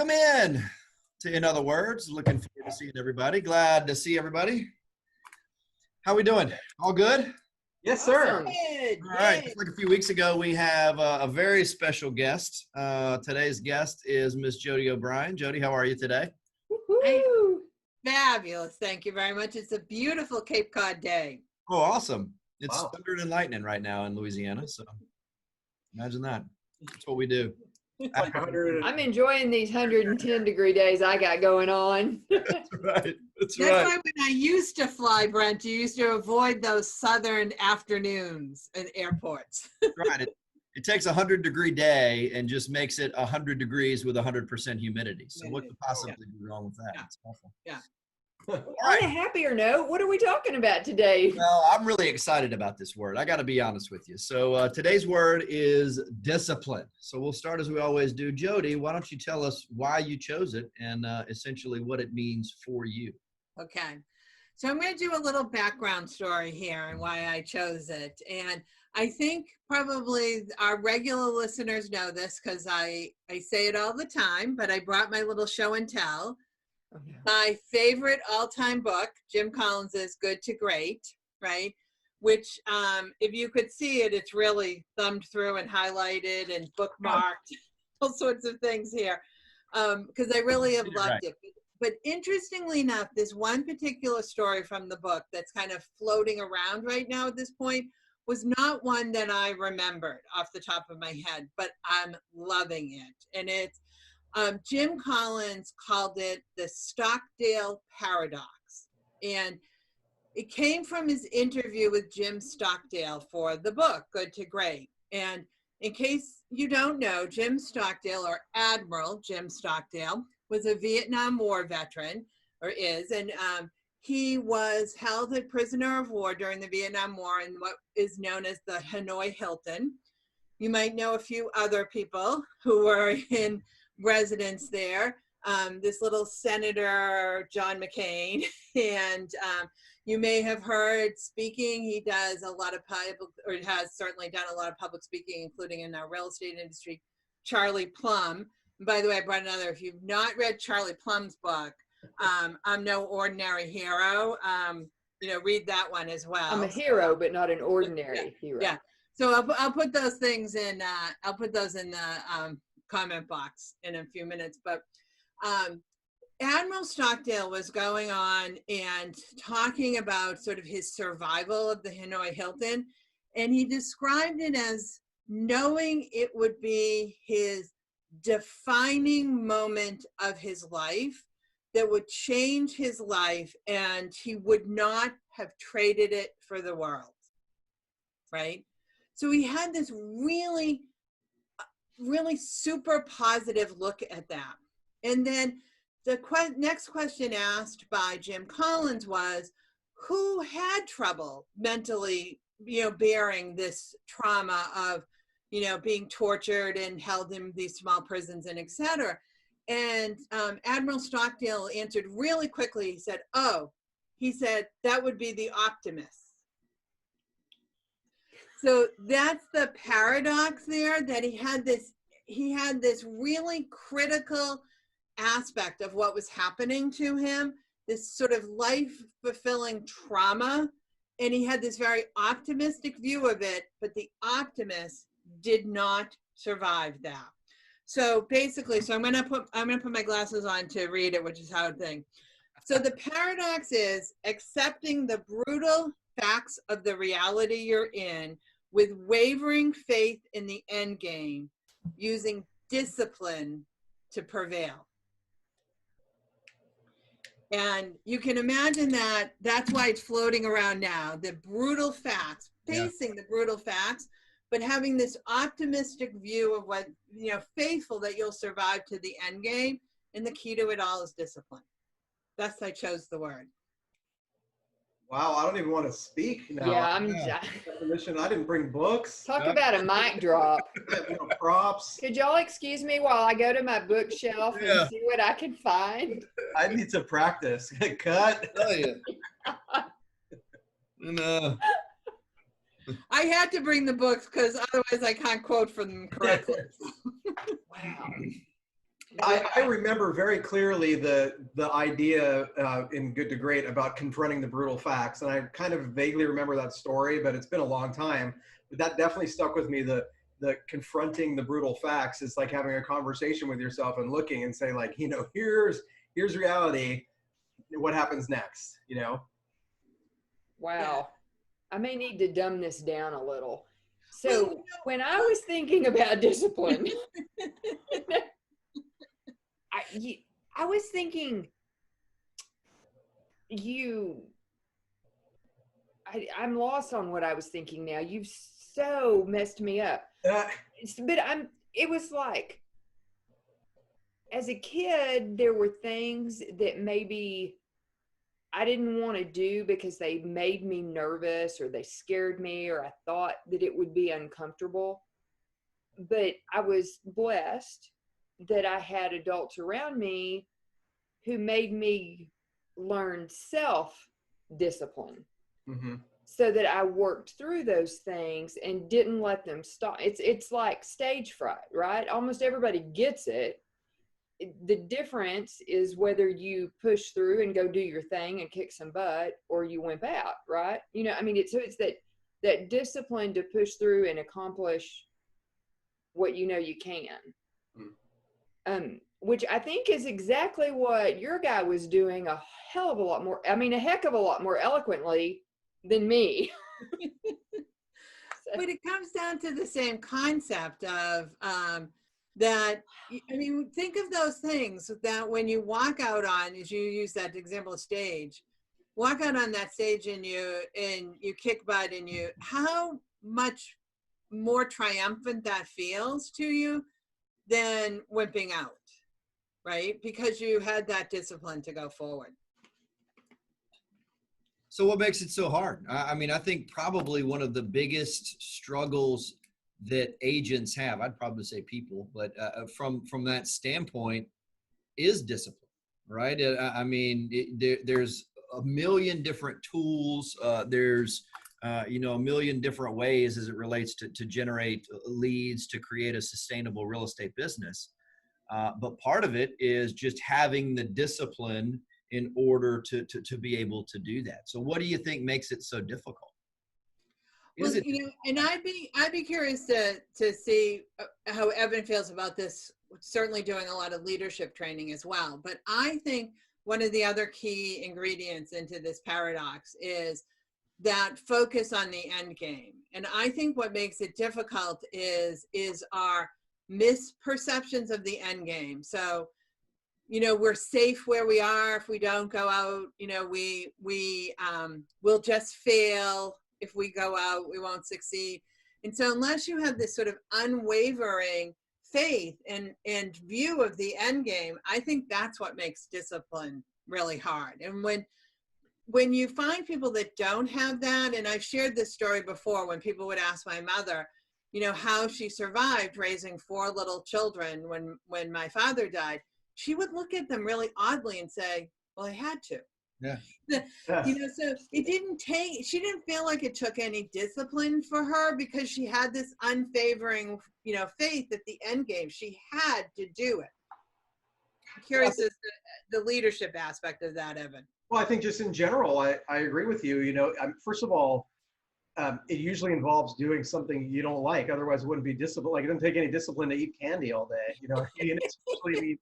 Welcome in to In Other Words. Looking forward to seeing everybody. Glad to see everybody. How we doing? All good? Yes, sir. Awesome. All right. Just like a few weeks ago, we have a very special guest. Today's guest is Miss Jody O'Brien. Jody, how are you today? Woo-hoo. Fabulous. Thank you very much. It's a beautiful Cape Cod day. Oh, awesome. It's Wow. thunder and lightning right now in Louisiana. So imagine that. That's what we do. It's like 100. I'm enjoying these 110-degree days I got going on. That's right. That's That's right. why when I used to fly, Brent, you used to avoid those southern afternoons at airports. Right. It takes a 100-degree day and just makes it 100 degrees with 100% humidity. So what could possibly be wrong with that? Yeah. It's awful. Yeah. On a happier note, what are we talking about today? Well, I'm really excited about this word. I got to be honest with you. So today's word is discipline. So we'll start as we always do. Jody, why don't you tell us why you chose it and essentially what it means for you? Okay. So I'm going to do a little background story here and why I chose it. And I think probably our regular listeners know this because I say it all the time, but I brought my little show and tell. Oh, no. My favorite all-time book, Jim Collins's Good to Great, right? Which, if you could see it, it's really thumbed through and highlighted and bookmarked, all sorts of things here, because I really have loved it. But interestingly enough, this one particular story from the book that's kind of floating around right now at this point was not one that I remembered off the top of my head, but I'm loving it. And it's Jim Collins called it the Stockdale Paradox. And it came from his interview with Jim Stockdale for the book, Good to Great. And in case you don't know, Jim Stockdale, or Admiral Jim Stockdale, was a Vietnam War veteran, or is, and he was held a prisoner of war during the Vietnam War in what is known as the Hanoi Hilton. You might know a few other people who were in residence there. This little Senator John McCain, and you may have heard speaking. He does a lot of public, or has certainly done a lot of public speaking, including in the real estate industry. Charlie Plum. And by the way, I brought another. If you've not read Charlie Plum's book, I'm No Ordinary Hero, read that one as well. I'm a hero, but not an ordinary hero. Yeah. So I'll put those things in. I'll put those in the comment box in a few minutes. But Admiral Stockdale was going on and talking about sort of his survival of the Hanoi Hilton, and he described it as knowing it would be his defining moment of his life that would change his life, and he would not have traded it for the world, right? So he had this really super positive look at that. And then the next question asked by Jim Collins was, who had trouble mentally, bearing this trauma of, being tortured and held in these small prisons and et cetera. And Admiral Stockdale answered really quickly. He said, that would be the optimists. So that's the paradox there, that he had this really critical aspect of what was happening to him, this sort of life-fulfilling trauma, and he had this very optimistic view of it, but the optimist did not survive that. So basically, I'm gonna put my glasses on to read it, which is how I think. So the paradox is accepting the brutal facts of the reality you're in with wavering faith in the end game, using discipline to prevail. And you can imagine that that's why it's floating around now, the brutal facts, facing the brutal facts, but having this optimistic view of what, faithful that you'll survive to the end game. And the key to it all is discipline. Thus I chose the word. Wow, I don't even want to speak now. Yeah, Definition. I didn't bring books. Talk about a mic drop. Props. Could y'all excuse me while I go to my bookshelf and see what I can find? I need to practice. Cut. Tell you. And, I had to bring the books because otherwise I can't quote from them correctly. Wow. I remember very clearly the idea in Good to Great about confronting the brutal facts, and I kind of vaguely remember that story, but it's been a long time. But that definitely stuck with me. The confronting the brutal facts is like having a conversation with yourself and looking and say, like, here's reality. What happens next? Wow. I may need to dumb this down a little. Well, So when I was thinking about discipline, I was thinking I'm lost on what I was thinking now. You've so messed me up. But it was like, as a kid, there were things that maybe I didn't want to do because they made me nervous or they scared me or I thought that it would be uncomfortable. But I was blessed that I had adults around me who made me learn self-discipline. Mm-hmm. So that I worked through those things and didn't let them stop. It's like stage fright, right? Almost everybody gets it. The difference is whether you push through and go do your thing and kick some butt, or you wimp out, right? It's that discipline to push through and accomplish what you can. Which I think is exactly what your guy was doing a hell of a lot more. A heck of a lot more eloquently than me. But it comes down to the same concept of that. Think of those things that when you walk out on, as you use that example of stage, walk out on that stage and you kick butt and how much more triumphant that feels to you than wimping out, right? Because you had that discipline to go forward. So what makes it so hard? I think probably one of the biggest struggles that agents have, I'd probably say people, but from that standpoint, is discipline, right? There's a million different tools. There's a million different ways as it relates to generate leads, to create a sustainable real estate business. But part of it is just having the discipline in order to be able to do that. So what do you think makes it so difficult? And I'd be curious to see how Evan feels about this, certainly doing a lot of leadership training as well. But I think one of the other key ingredients into this paradox is that focus on the end game. And I think what makes it difficult is our misperceptions of the end game. So, we're safe where we are. If we don't go out, we'll just fail. If we go out, we won't succeed. And so unless you have this sort of unwavering faith and view of the end game, I think that's what makes discipline really hard. And when you find people that don't have that, and I've shared this story before, when people would ask my mother, how she survived raising 4 little children when my father died, she would look at them really oddly and say, well, I had to. Yeah. So it didn't she didn't feel like it took any discipline for her because she had this unfavoring, faith at the end game. She had to do it. I'm curious as to the leadership aspect of that, Evan. Well, I think just in general, I agree with you. First of all, it usually involves doing something you don't like. Otherwise, it wouldn't be discipline. Like, it doesn't take any discipline to eat candy all day. It's usually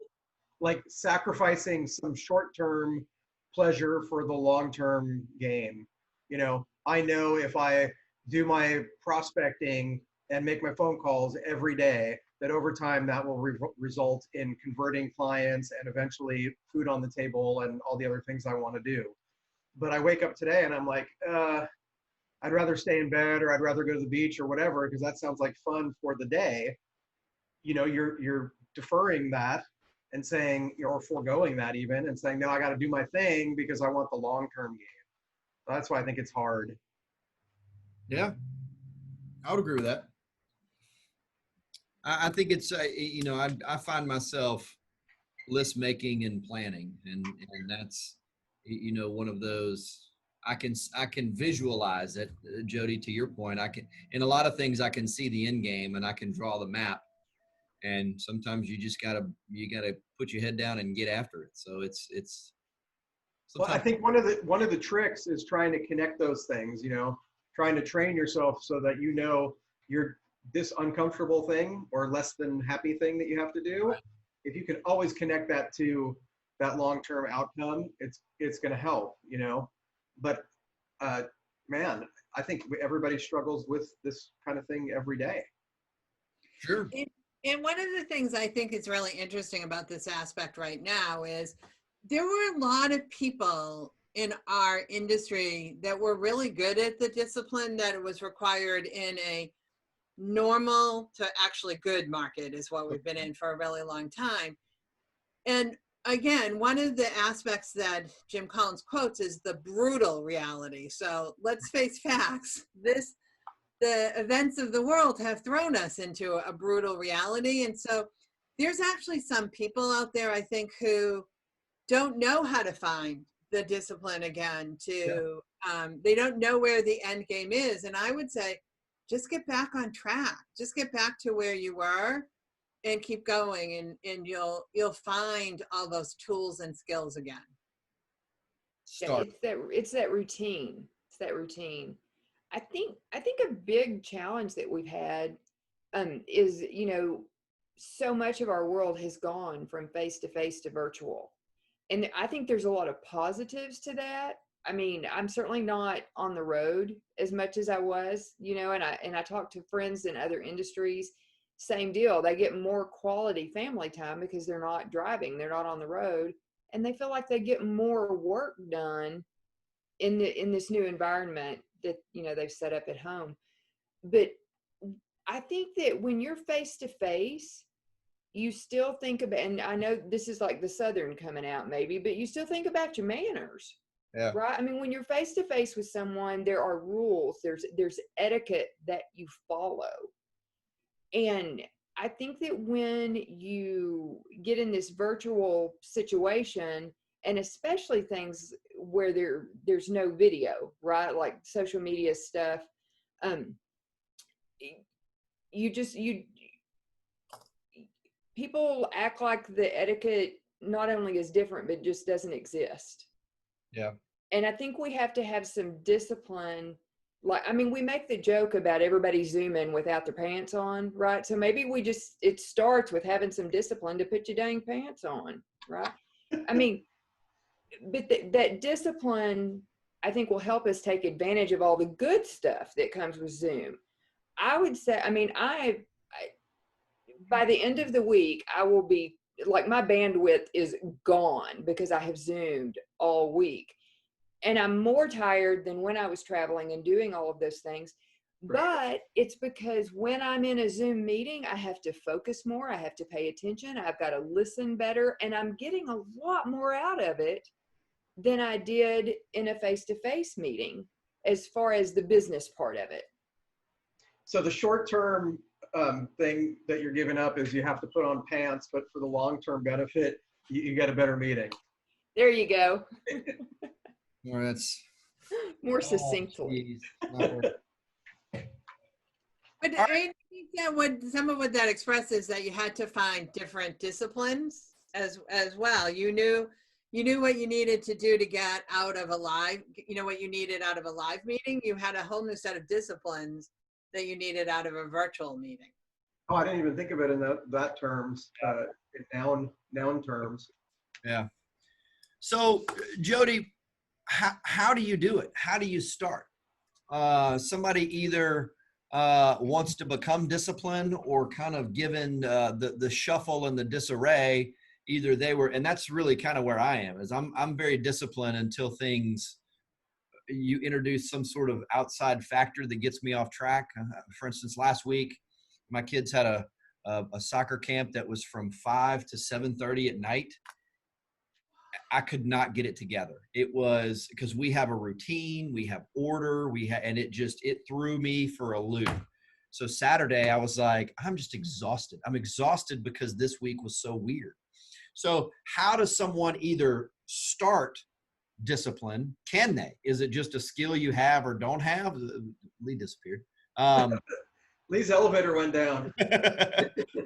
like sacrificing some short-term pleasure for the long-term gain. I know if I do my prospecting and make my phone calls every day, that over time that will result in converting clients and eventually food on the table and all the other things I want to do. But I wake up today and I'm like, I'd rather stay in bed, or I'd rather go to the beach or whatever, because that sounds like fun for the day. You're deferring that and saying, or foregoing that even, and saying, no, I got to do my thing because I want the long-term gain. So that's why I think it's hard. Yeah, I would agree with that. I think it's, I find myself list making and planning, and that's, one of those, I can visualize it, Jody, to your point. In a lot of things, I can see the end game and I can draw the map. And sometimes you just gotta put your head down and get after it. So it's Well, I sometimes. think one of the tricks is trying to connect those things, you know, trying to train yourself so that you know you're this uncomfortable thing or less than happy thing that you have to do. If you can always connect that to that long-term outcome, it's going to help, you know. But man, I think everybody struggles with this kind of thing every day. Sure. And one of the things I think is really interesting about this aspect right now is there were a lot of people in our industry that were really good at the discipline that was required in a normal to actually good market is what we've been in for a really long time. And again, one of the aspects that Jim Collins quotes is the brutal reality. So let's face facts. The events of the world have thrown us into a brutal reality. And so there's actually some people out there, I think, who don't know how to find the discipline again they don't know where the end game is. And I would say, just get back on track. Just get back to where you were and keep going, and you'll find all those tools and skills again. Start. It's that routine. It's that routine. I think a big challenge that we've had is, you know, so much of our world has gone from face to face to virtual. And I think there's a lot of positives to that. I mean, I'm certainly not on the road as much as I was, you know, and I talk to friends in other industries, same deal. They get more quality family time because they're not driving, they're not on the road, and they feel like they get more work done in this new environment that, you know, they've set up at home. But I think that when you're face to face, you still think about, and I know this is like the Southern coming out maybe, but you still think about your manners. Yeah. Right. I mean, when you're face to face with someone, there are rules, there's etiquette that you follow. And I think that when you get in this virtual situation, and especially things where there's no video, right? Like social media stuff, you people act like the etiquette not only is different, but just doesn't exist. Yeah. And I think we have to have some discipline. Like, I mean, we make the joke about everybody zooming without their pants on, right? So maybe it starts with having some discipline to put your dang pants on, right? I mean, but that discipline, I think, will help us take advantage of all the good stuff that comes with Zoom. I would say, I mean, by the end of the week, I will be like, my bandwidth is gone because I have Zoomed all week. And I'm more tired than when I was traveling and doing all of those things. But it's because when I'm in a Zoom meeting, I have to focus more. I have to pay attention. I've got to listen better. And I'm getting a lot more out of it than I did in a face-to-face meeting as far as the business part of it. So the short-term thing that you're giving up is you have to put on pants, but for the long-term benefit, you get a better meeting. There you go. Well, that's more succinctly. But I think that some of what that expresses is that you had to find different disciplines as well. You knew what you needed to do to get out of a live, what you needed out of a live meeting. You had a whole new set of disciplines that you needed out of a virtual meeting. Oh, I didn't even think of it in that terms, in noun terms. Yeah. So Jody, how do you do it? How do you start? Somebody either wants to become disciplined or kind of given the shuffle and the disarray. Either they were, and that's really kind of where I am, is I'm very disciplined until you introduce some sort of outside factor that gets me off track. For instance, last week, my kids had a soccer camp that was from 5 to 7:30 at night. I could not get it together. It was because we have a routine, we have order, and it threw me for a loop. So Saturday I was like, I'm just exhausted. I'm exhausted because this week was so weird. So how does someone either start discipline? Can they? Is it just a skill you have or don't have? Lee disappeared. Lee's elevator went down.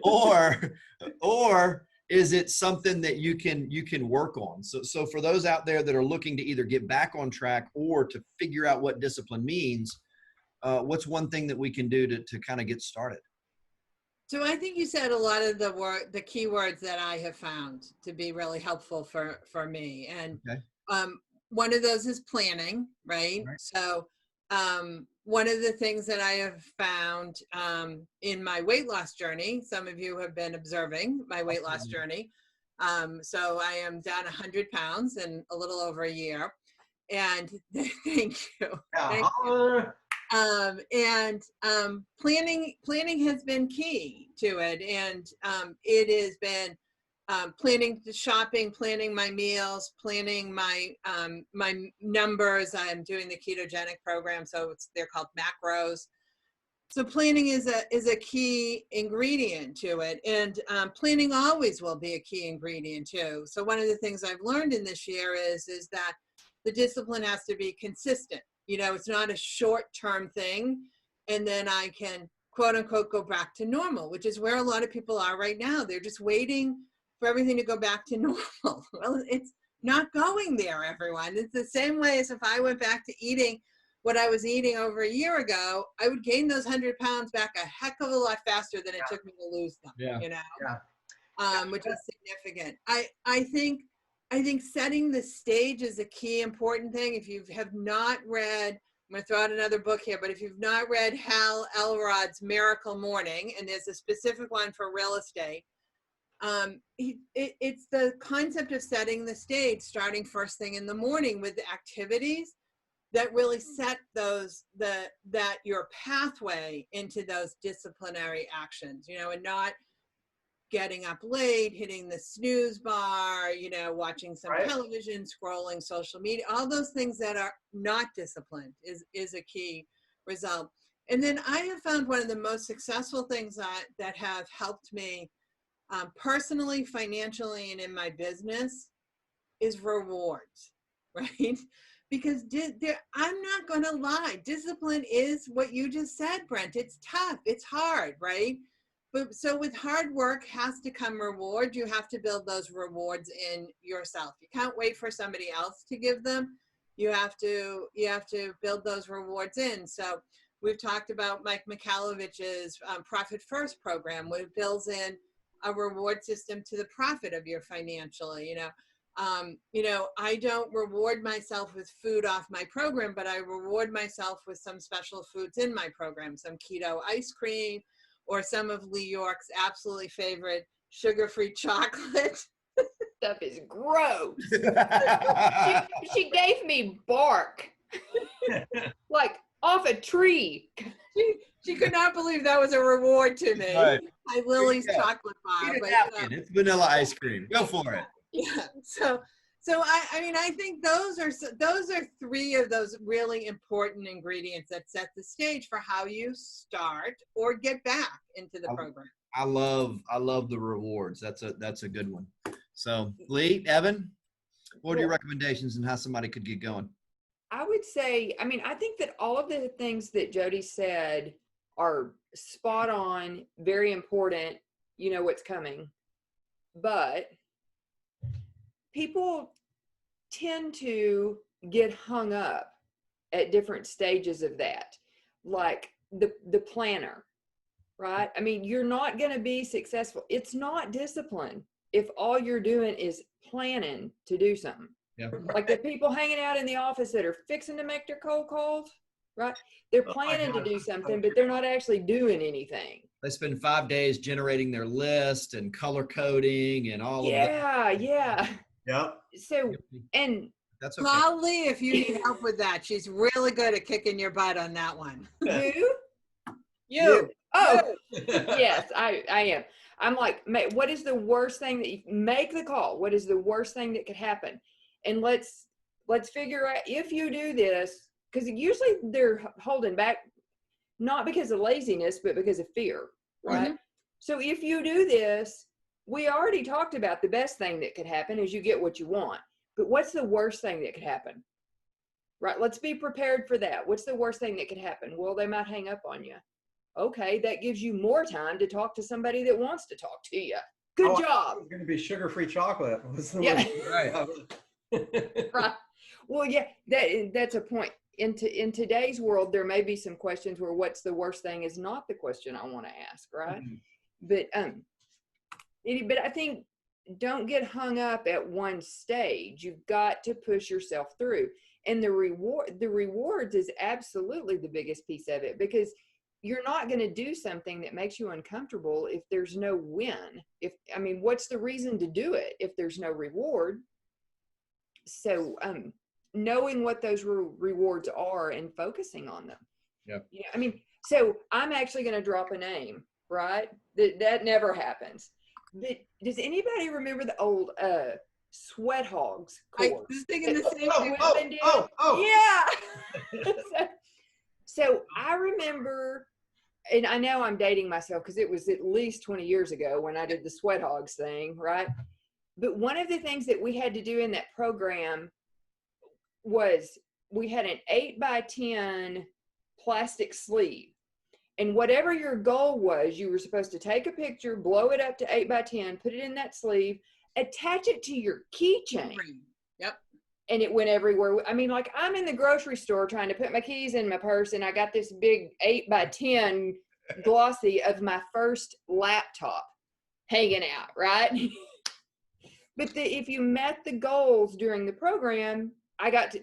or is it something that you can work on? So for those out there that are looking to either get back on track or to figure out what discipline means, what's one thing that we can do to kind of get started? So I think you said a lot of the key words that I have found to be really helpful for me. And Okay. One of those is planning, right? Right. So one of the things that I have found in my weight loss journey, some of you have been observing my weight loss journey. So I am down 100 pounds in a little over a year. And thank you. Thank you. Planning has been key to it, and it has been planning the shopping, planning my meals, planning my my numbers. I'm doing the ketogenic program, so they're called macros. So planning is a key ingredient to it, and planning always will be a key ingredient too. So one of the things I've learned in this year is that the discipline has to be consistent. You know, it's not a short-term thing, and then I can quote unquote go back to normal, which is where a lot of people are right now. They're just waiting for everything to go back to normal. Well, it's not going there, everyone. It's the same way as if I went back to eating what I was eating over a year ago, I would gain those 100 pounds back a heck of a lot faster than it took me to lose them, you know, which is significant. I think setting the stage is a key important thing. If you have not read, I'm going to throw out another book here, but if you've not read Hal Elrod's Miracle Morning, and there's a specific one for real estate, it's the concept of setting the stage, starting first thing in the morning with the activities that really set that your pathway into those disciplinary actions, you know, and not getting up late, hitting the snooze bar, you know, watching some television, scrolling social media, all those things that are not disciplined is a key result. And then I have found one of the most successful things that have helped me personally, financially, and in my business is rewards, right? Because I'm not going to lie, discipline is what you just said, Brent. It's tough, it's hard, right? But so with hard work has to come reward. You have to build those rewards in yourself. You can't wait for somebody else to give them. You have to build those rewards in. So we've talked about Mike Mikhailovich's Profit First program, which builds in a reward system to the profit of your financially, you know. I don't reward myself with food off my program, but I reward myself with some special foods in my program, some keto ice cream, or some of Lee York's absolutely favorite sugar-free chocolate. Stuff is gross. she gave me bark, like off a tree. She could not believe that was a reward to me. Right. Lily's chocolate bar. It's vanilla ice cream. Go for it. Yeah. So I mean, I think those are three of those really important ingredients that set the stage for how you start or get back into the program. I love the rewards. That's a good one. So Lee, Evan, what are your recommendations and how somebody could get going? I would say, I mean, I think that all of the things that Jody said are spot on, very important. You know what's coming. But people tend to get hung up at different stages of that, like the planner, right? I mean, you're not going to be successful. It's not discipline if all you're doing is planning to do something. Yeah. Like the people hanging out in the office that are fixing to make their cold calls, right? They're planning to do something, but they're not actually doing anything. They spend 5 days generating their list and color coding and all of that. Yeah. Yep. So, and that's okay. Holly, if you need help with that, she's really good at kicking your butt on that one. You. Oh, yes, I am. I'm like, what is the worst thing that you make the call? What is the worst thing that could happen? And let's figure out if you do this, because usually they're holding back, not because of laziness, but because of fear, right? Mm-hmm. So if you do this, we already talked about the best thing that could happen is you get what you want. But what's the worst thing that could happen? Right? Let's be prepared for that. What's the worst thing that could happen? Well, they might hang up on you. Okay, that gives you more time to talk to somebody that wants to talk to you. Good job. It's going to be sugar-free chocolate. Yeah. Right. Right. Well, yeah, that's a point. In today's world, there may be some questions where what's the worst thing is not the question I want to ask, right? But but I think don't get hung up at one stage. You've got to push yourself through. And the rewards is absolutely the biggest piece of it, because you're not going to do something that makes you uncomfortable if there's no win. What's the reason to do it if there's no reward? So, knowing what those rewards are and focusing on them. Yep. Yeah. So I'm actually going to drop a name, right? That never happens. But does anybody remember the old Sweat Hogs course? I was thinking the same thing. Yeah. So I remember, and I know I'm dating myself because it was at least 20 years ago when I did the Sweat Hogs thing, right? But one of the things that we had to do in that program was we had an 8x10 plastic sleeve. And whatever your goal was, you were supposed to take a picture, blow it up to 8x10, put it in that sleeve, attach it to your keychain. Yep. And it went everywhere. Like I'm in the grocery store trying to put my keys in my purse, and I got this big 8x10 glossy of my first laptop hanging out, right? But if you met the goals during the program,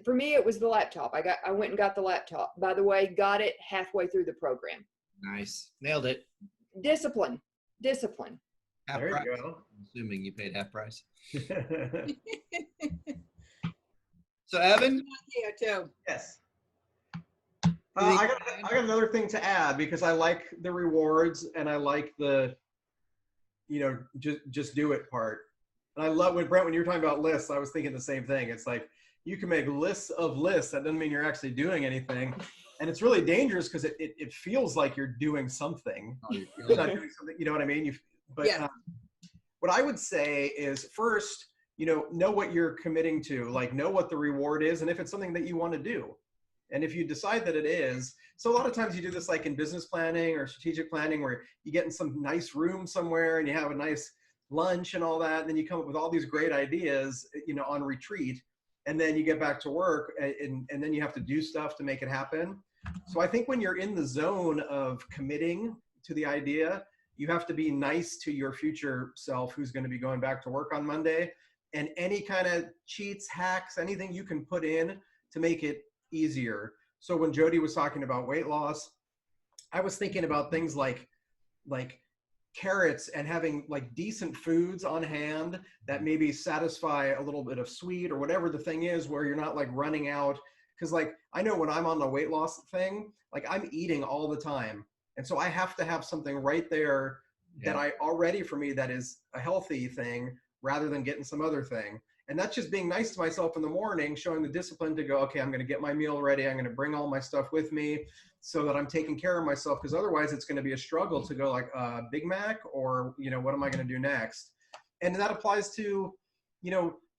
for me, it was the laptop. I went and got the laptop. By the way, got it halfway through the program. Nice. Nailed it. Discipline. Half There price. you go. I'm assuming you paid half price. So Evan? Here too. Yes. I got another thing to add, because I like the rewards and I like the, just do it part. And I love when you were talking about lists, I was thinking the same thing. It's like, you can make lists of lists. That doesn't mean you're actually doing anything. And it's really dangerous because it feels like you're doing something. You're not doing something, you know what I mean? What I would say is first, know what you're committing to, like know what the reward is. And if it's something that you want to do, and if you decide that it is, so a lot of times you do this like in business planning or strategic planning, where you get in some nice room somewhere and you have a nice lunch and all that. And then you come up with all these great ideas, on retreat. And then you get back to work and then you have to do stuff to make it happen. So I think when you're in the zone of committing to the idea, you have to be nice to your future self who's going to be going back to work on Monday. And any kind of cheats, hacks, anything you can put in to make it easier. So when Jody was talking about weight loss, I was thinking about things like carrots and having like decent foods on hand that maybe satisfy a little bit of sweet or whatever the thing is, where you're not like running out. Because like I know when I'm on the weight loss thing, like I'm eating all the time, and so I have to have something right there that I already, for me, that is a healthy thing rather than getting some other thing. And that's just being nice to myself in the morning, showing the discipline to go, okay, I'm going to get my meal ready. I'm going to bring all my stuff with me so that I'm taking care of myself. Because otherwise it's going to be a struggle to go like Big Mac or, what am I going to do next? And that applies to,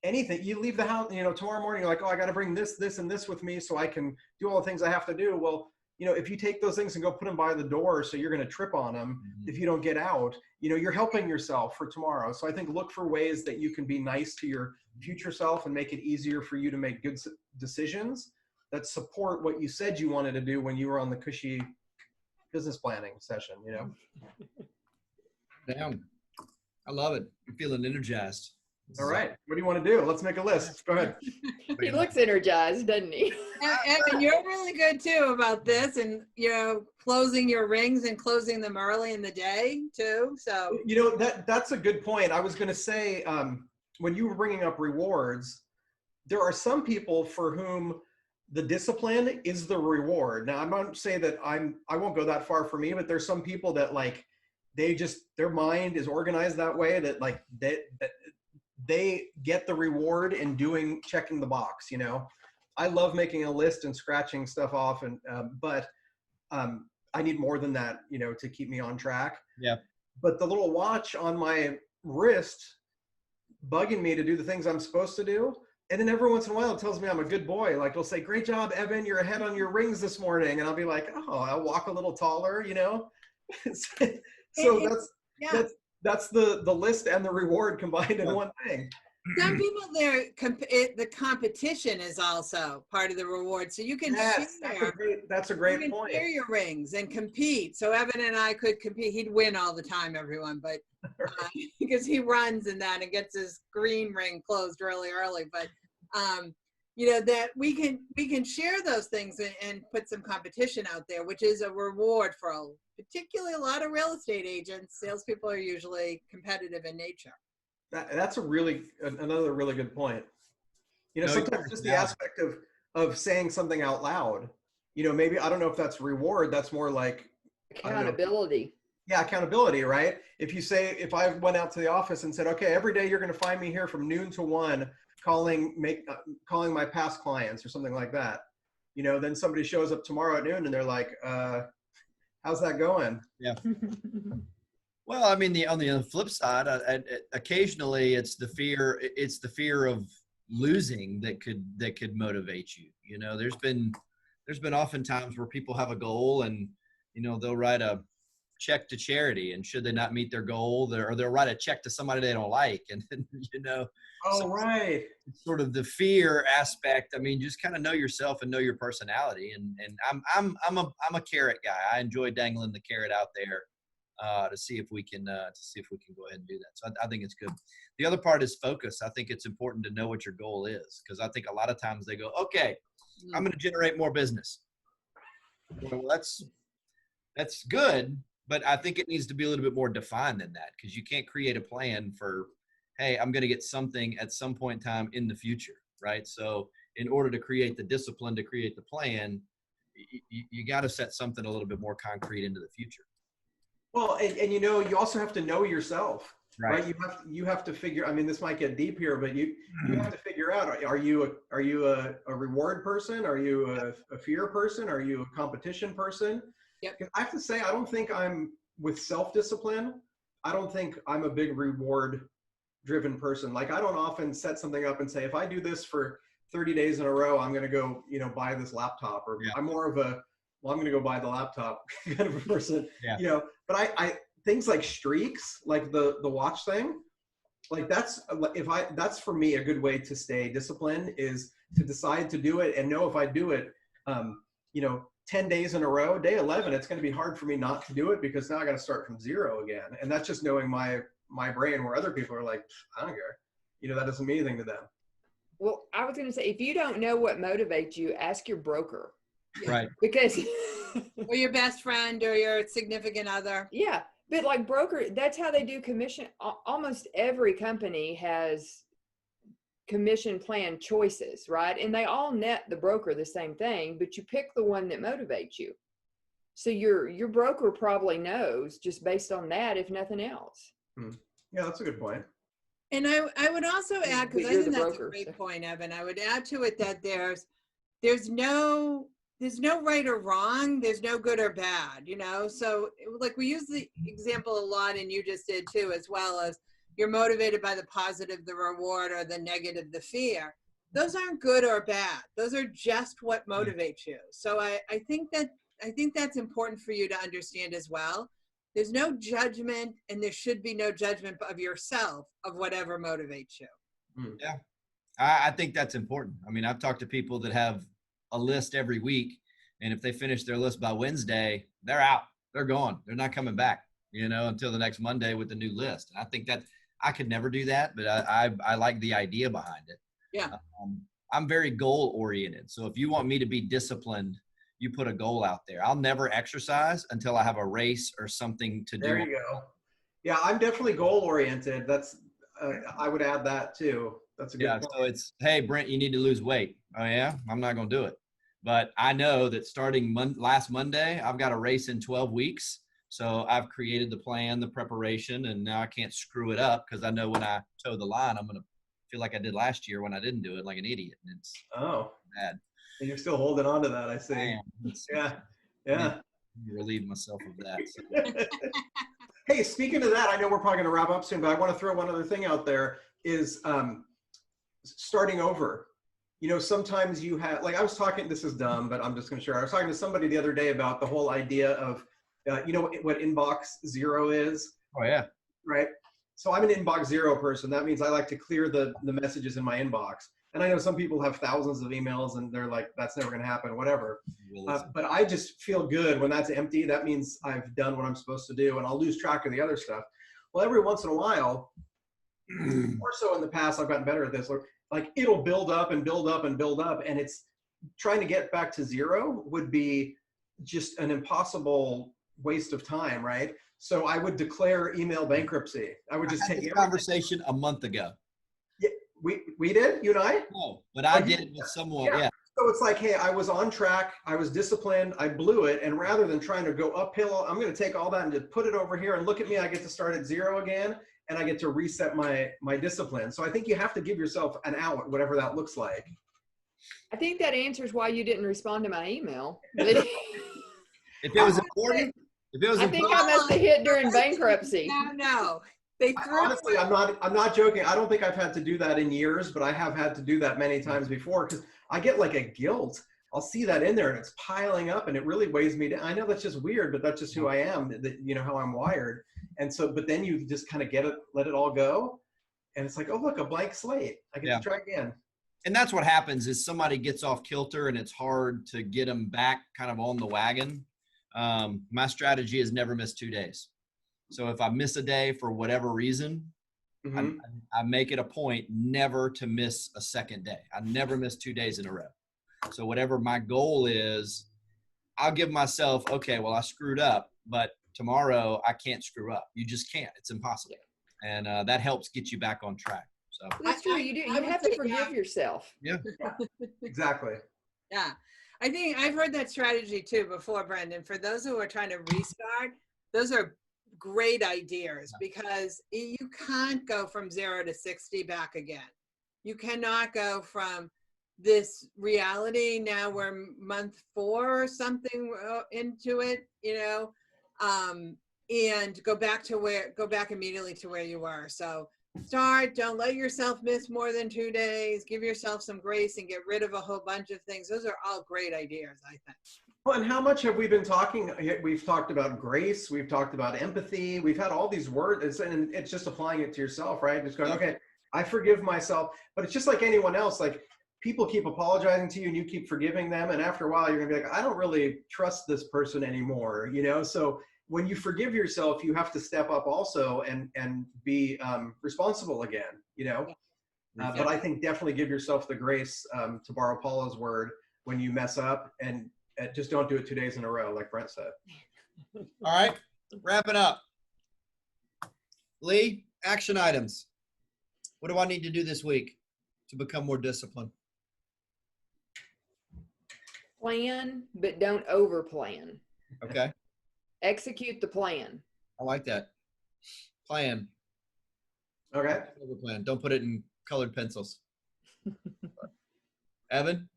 anything. You leave the house, tomorrow morning, you're like, oh, I got to bring this, this, and this with me so I can do all the things I have to do. Well, if you take those things and go put them by the door, so you're going to trip on them if you don't get out, you're helping yourself for tomorrow. So I think look for ways that you can be nice to your future self and make it easier for you to make good decisions that support what you said you wanted to do when you were on the cushy business planning session, Damn. I love it. I'm feeling energized. All right. What do you want to do? Let's make a list. Go ahead. He looks energized, doesn't he? Evan, you're really good too about this, and closing your rings and closing them early in the day too. So that's a good point. I was going to say, when you were bringing up rewards, there are some people for whom the discipline is the reward. Now, I'm not saying that I won't go that far for me, but there's some people that like their mind is organized that way that like they get the reward in checking the box. I love making a list and scratching stuff off, and but I need more than that, to keep me on track. Yeah. But the little watch on my wrist bugging me to do the things I'm supposed to do, and then every once in a while it tells me I'm a good boy. Like it'll say, "Great job, Evan, you're ahead on your rings this morning," and I'll be like, "Oh," I'll walk a little taller, So Yeah. that's the list and the reward combined in one thing. Some people the competition is also part of the reward. So you can Yes, share. that's a You great can point. share your rings and compete. So Evan and I could compete. He'd win all the time, everyone, but because he runs in that and gets his green ring closed really early. But that we can share those things and put some competition out there, which is a reward for particularly a lot of real estate agents. Salespeople are usually competitive in nature. That's another really good point. Sometimes just the Yeah. aspect of saying something out loud, maybe, I don't know if that's reward, that's more like Accountability. Yeah, accountability, right? If I went out to the office and said, okay, every day you're going to find me here from noon to 1 calling my past clients or something like that, then somebody shows up tomorrow at noon and they're like, how's that going? Yeah. Well, I mean, on the flip side, occasionally it's the fear of losing that could motivate you. There's been often times where people have a goal and they'll write a check to charity, and should they not meet their goal, they'll write a check to somebody they don't like, and then Right. It's sort of the fear aspect. I mean, just kind of know yourself and know your personality. And I'm a carrot guy. I enjoy dangling the carrot out there to see if we can go ahead and do that. So I think it's good. The other part is focus. I think it's important to know what your goal is, because I think a lot of times they go, okay, I'm going to generate more business. Well, that's good, but I think it needs to be a little bit more defined than that, because you can't create a plan for, hey, I'm going to get something at some point in time in the future, right? So in order to create the discipline, to create the plan, you got to set something a little bit more concrete into the future. Well, and you also have to know yourself, right? You have to figure, I mean, this might get deep here, but you have to figure out, are you a reward person? Are you a fear person? Are you a competition person? Yep. I have to say, I don't think I'm, with self-discipline, I don't think I'm a big reward driven person. Like, I don't often set something up and say, if I do this for 30 days in a row, I'm going to go, buy this laptop, or I'm more of a, well, I'm going to go buy the laptop kind of a person, but I things like streaks, like the watch thing, like that's for me a good way to stay disciplined, is to decide to do it and know if I do it, 10 days in a row, day 11, it's going to be hard for me not to do it, because now I got to start from zero again. And that's just knowing my brain, where other people are like, I don't care. That doesn't mean anything to them. Well, I was going to say, if you don't know what motivates you, ask your broker. Right. Because or your best friend or your significant other. Yeah. But like broker, that's how they do commission. Almost every company has commission plan choices, right? And they all net the broker the same thing, but you pick the one that motivates you. So your broker probably knows, just based on that, if nothing else. Yeah, that's a good point. And I would also add, because I think that's broker, a great point, Evan, I would add to it that there's no right or wrong. There's no good or bad, So like we use the example a lot, and you just did too, as well, as you're motivated by the positive, the reward, or the negative, the fear. Those aren't good or bad. Those are just what motivates you. So I think that's important for you to understand as well. There's no judgment, and there should be no judgment of yourself of whatever motivates you. Yeah, I think that's important. I mean, I've talked to people that have a list every week, and if they finish their list by Wednesday, they're out. They're gone. They're not coming back, until the next Monday with the new list. And I think that I could never do that, but I like the idea behind it. Yeah. I'm very goal oriented. So if you want me to be disciplined, you put a goal out there. I'll never exercise until I have a race or something to do. There you go. Yeah, I'm definitely goal oriented. That's I would add that too. That's a good point. So it's, hey, Brent, you need to lose weight. Oh yeah, I'm not going to do it. But I know that starting last Monday, I've got a race in 12 weeks. So I've created the plan, the preparation, and now I can't screw it up, because I know when I toe the line, I'm going to feel like I did last year when I didn't do it, like an idiot. And it's bad. And you're still holding on to that, I see. Yeah. Relieve myself of that. So. Hey, speaking of that, I know we're probably going to wrap up soon, but I want to throw one other thing out there, is starting over. Sometimes you have, like, I was talking, this is dumb, but I'm just going to share. I was talking to somebody the other day about the whole idea of You know what inbox 0 is? Oh yeah. Right. So I'm an inbox 0 person. That means I like to clear the messages in my inbox. And I know some people have thousands of emails and they're like, that's never going to happen, whatever. But I just feel good when that's empty. That means I've done what I'm supposed to do, and I'll lose track of the other stuff. Well, every once in a while, more so in the past, I've gotten better at this. Like it'll build up and build up and build up. And it's trying to get back to 0 would be just an impossible waste of time, right? So I would declare email bankruptcy. I would just take this conversation a month ago. Yeah, we did, you and I? No, but I did with someone. Yeah. So it's like, hey, I was on track. I was disciplined. I blew it. And rather than trying to go uphill, I'm going to take all that and just put it over here. And look at me. I get to start at 0 again. And I get to reset my discipline. So I think you have to give yourself an out, whatever that looks like. I think that answers why you didn't respond to my email. If it was important, I think I must have hit during bankruptcy. No. Honestly, I'm not joking. I don't think I've had to do that in years, but I have had to do that many times before because I get like a guilt. I'll see that in there and it's piling up and it really weighs me down. I know that's just weird, but that's just who I am, that, you know, how I'm wired. And so, but then you just kind of let it all go. And it's like, oh, look, a blank slate. I get to try again. And that's what happens is somebody gets off kilter and it's hard to get them back kind of on the wagon. My strategy is never miss 2 days. So if I miss a day for whatever reason, I make it a point never to miss a second day. I never miss 2 days in a row. So whatever my goal is, I'll give myself, okay, well, I screwed up, but tomorrow I can't screw up. You just can't. It's impossible. And that helps get you back on track. So that's true. You do. You have to forgive yourself. Yeah. Exactly. Yeah. I think I've heard that strategy too before, Brendan. For those who are trying to restart, those are great ideas because you can't go from 0 to 60 back again. You cannot go from this reality. Now we're month 4 or something into it, you know, and go back immediately to where you were. So don't let yourself miss more than 2 days, give yourself some grace and get rid of a whole bunch of things. Those are all great ideas, I think. Well, and how much have we been talking? We've talked about grace. We've talked about empathy. We've had all these words, and it's just applying it to yourself, right? Just going, okay, I forgive myself. But it's just like anyone else. Like people keep apologizing to you and you keep forgiving them. And after a while, you're going to be like, I don't really trust this person anymore, you know? So when you forgive yourself, you have to step up also and be responsible again, you know? But I think definitely give yourself the grace, to borrow Paula's word, when you mess up and just don't do it 2 days in a row, like Brent said. All right, wrap it up. Lee, action items. What do I need to do this week to become more disciplined? Plan, but don't over plan. Okay. Execute the plan. I like that. Plan. Okay. Over plan. Don't put it in colored pencils. Evan?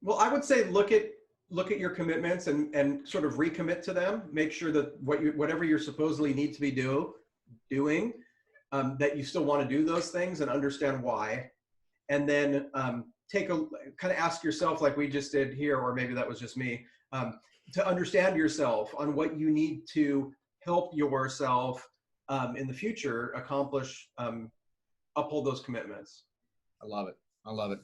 Well, I would say look at your commitments and sort of recommit to them. Make sure that whatever you're supposedly need to be doing, that you still want to do those things and understand why. And then kind of ask yourself, like we just did here, or maybe that was just me, to understand yourself on what you need to help yourself in the future accomplish, uphold those commitments. I love it. I love it.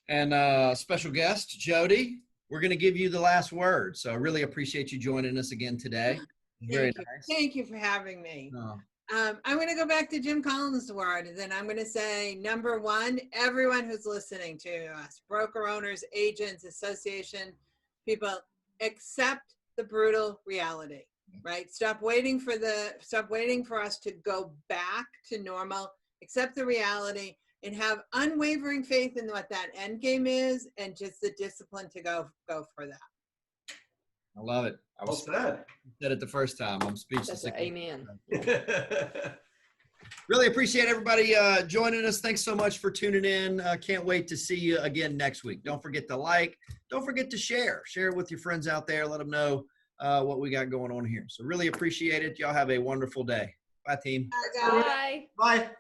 And special guest, Jody, we're going to give you the last word. So I really appreciate you joining us again today. Very nice. Thank you for having me. Oh. I'm going to go back to Jim Collins' word, and then I'm going to say, number one, everyone who's listening to us, broker owners, agents, association, people, accept the brutal reality, right? Stop waiting for us to go back to normal, accept the reality, and have unwavering faith in what that end game is, and just the discipline to go for that. I love it. I said it the first time. I'm speechless. Amen. Really appreciate everybody joining us. Thanks so much for tuning in. Can't wait to see you again next week. Don't forget to like. Don't forget to share. Share it with your friends out there. Let them know what we got going on here. So really appreciate it. Y'all have a wonderful day. Bye, team. Bye, guys. Bye. Bye.